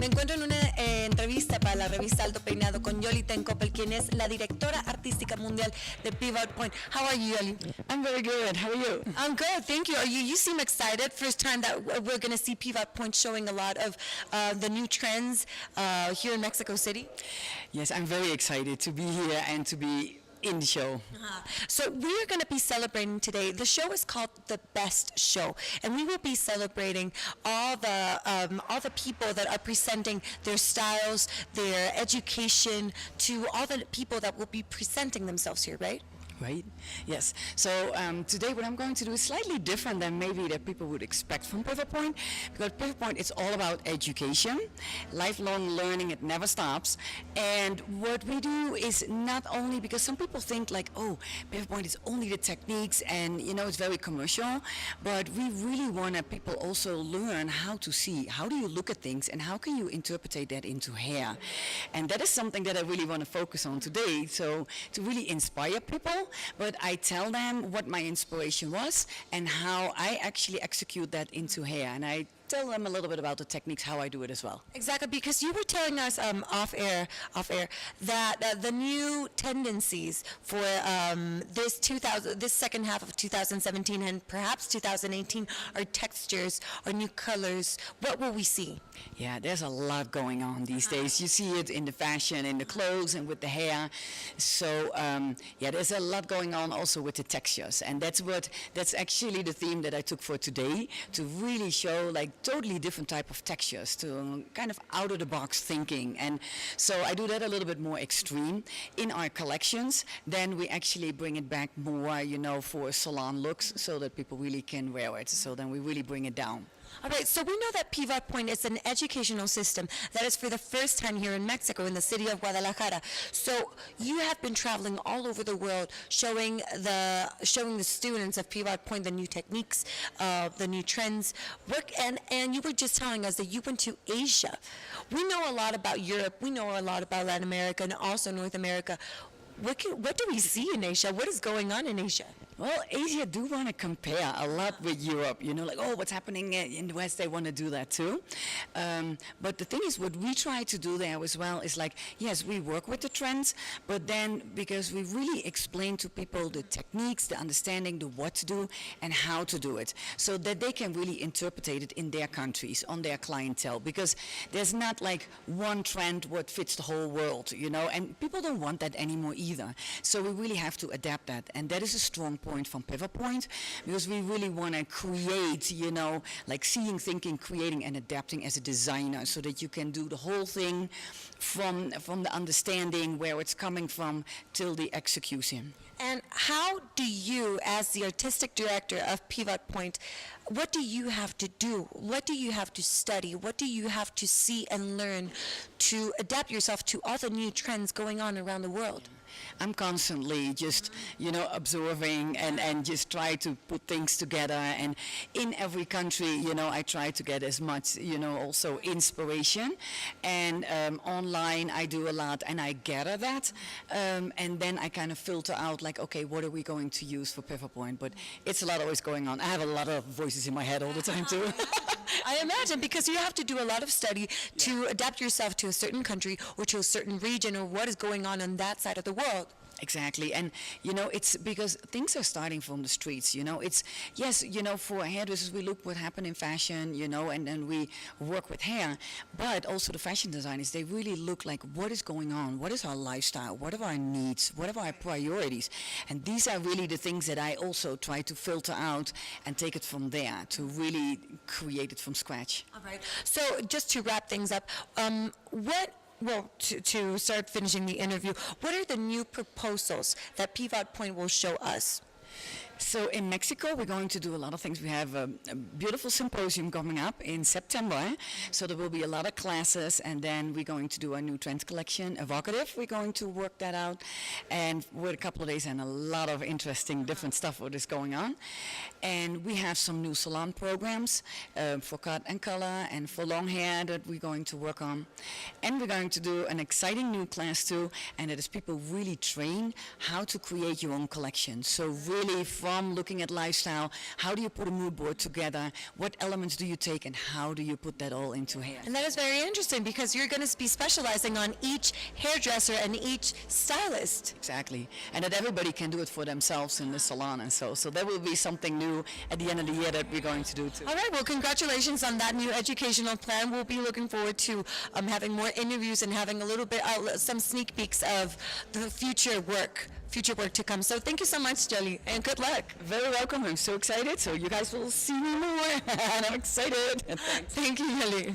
Me encuentro en una entrevista para la revista Alto, Peinado con Yolly Koppel, quien es la directora artística mundial de Pivot Point. How are you, Yolly? I'm very good. How are you? I'm good, thank you. You seem excited. First time that we're going to see Pivot Point showing a lot of the new trends here in Mexico City. Yes, I'm very excited to be here and to be in the show. So we are going to be celebrating today. The show is called The Best Show, and we will be celebrating all the people that are presenting their styles, their education, to all the people that will be presenting themselves here, right? Right? Yes. So today what I'm going to do is slightly different than maybe that people would expect from Pivot Point, because Pivot Point is all about education, lifelong learning, it never stops. And what we do is not only, because some people think like, oh, Pivot Point is only the techniques and it's very commercial, but we really want people also learn how to see, how do you look at things and how can you interpret that into hair. And that is something that I really want to focus on today, so to really inspire people. But I tell them what my inspiration was and how I actually execute that into hair. And I tell them a little bit about the techniques, how I do it as well. Exactly, because you were telling us off air that the new tendencies for this second half of 2017 and perhaps 2018 are textures, are new colors. What will we see? Yeah, there's a lot going on these days. You see it in the fashion, in the clothes, and with the hair. So yeah, there's a lot going on also with the textures, and that's actually the theme that I took for today, to really show like totally different type of textures, to kind of out of the box thinking. And so I do that a little bit more extreme in our collections. Then we actually bring it back more, for salon looks, so that people really can wear it. So then we really bring it down. All right, so we know that Pivot Point is an educational system that is for the first time here in Mexico, in the city of Guadalajara. So you have been traveling all over the world, showing the students of Pivot Point the new techniques, the new trends. And you were just telling us that you went to Asia. We know a lot about Europe. We know a lot about Latin America and also North America. What do we see in Asia? What is going on in Asia? Well, Asia do want to compare a lot with Europe, like, oh, what's happening in the West, they want to do that too. But the thing is, what we try to do there as well is like, yes, we work with the trends, but then because we really explain to people the techniques, the understanding, the what to do and how to do it, so that they can really interpret it in their countries, on their clientele, because there's not like one trend what fits the whole world, and people don't want that anymore either. So we really have to adapt that, and that is a strong point from Pivot Point, because we really want to create, like seeing, thinking, creating, and adapting as a designer, so that you can do the whole thing from the understanding where it's coming from till the execution. And how do you, as the artistic director of Pivot Point, what do you have to do? What do you have to study? What do you have to see and learn to adapt yourself to all the new trends going on around the world? I'm constantly just, observing and just try to put things together. And in every country, I try to get as much, also inspiration. And online, I do a lot, and I gather that. And then I kind of filter out, like, okay, what are we going to use for Pivot Point? But it's a lot always going on. I have a lot of voices in my head all the time, too. I imagine, because you have to do a lot of study to adapt yourself to a certain country or to a certain region or what is going on that side of the world. Exactly, and it's because things are starting from the streets. It's yes, for hairdressers we look what happened in fashion, and then we work with hair, but also the fashion designers, they really look like what is going on, what is our lifestyle, what are our needs, what are our priorities, and these are really the things that I also try to filter out and take it from there to really create it from scratch. All right. So just to wrap things up, to start finishing the interview, what are the new proposals that Pivot Point will show us? So in Mexico, we're going to do a lot of things. We have a beautiful symposium coming up in September. So there will be a lot of classes, and then we're going to do a new trend collection, Evocative. We're going to work that out, and with a couple of days and a lot of interesting different stuff what is going on. And we have some new salon programs for cut and color and for long hair that we're going to work on. And we're going to do an exciting new class too, and it is people really train how to create your own collection. So really from from looking at lifestyle, how do you put a mood board together, what elements do you take, and how do you put that all into hair? And that is very interesting because you're going to be specializing on each hairdresser and each stylist. Exactly, and that everybody can do it for themselves in the salon, and so that will be something new at the end of the year that we're going to do too. All right, well, congratulations on that new educational plan. We'll be looking forward to having more interviews and having a little bit, some sneak peeks of the future work to come. So thank you so much, Yolly, and good luck. Very welcome. I'm so excited. So you guys will see me more, and I'm excited. Thanks. Thank you, Yolly.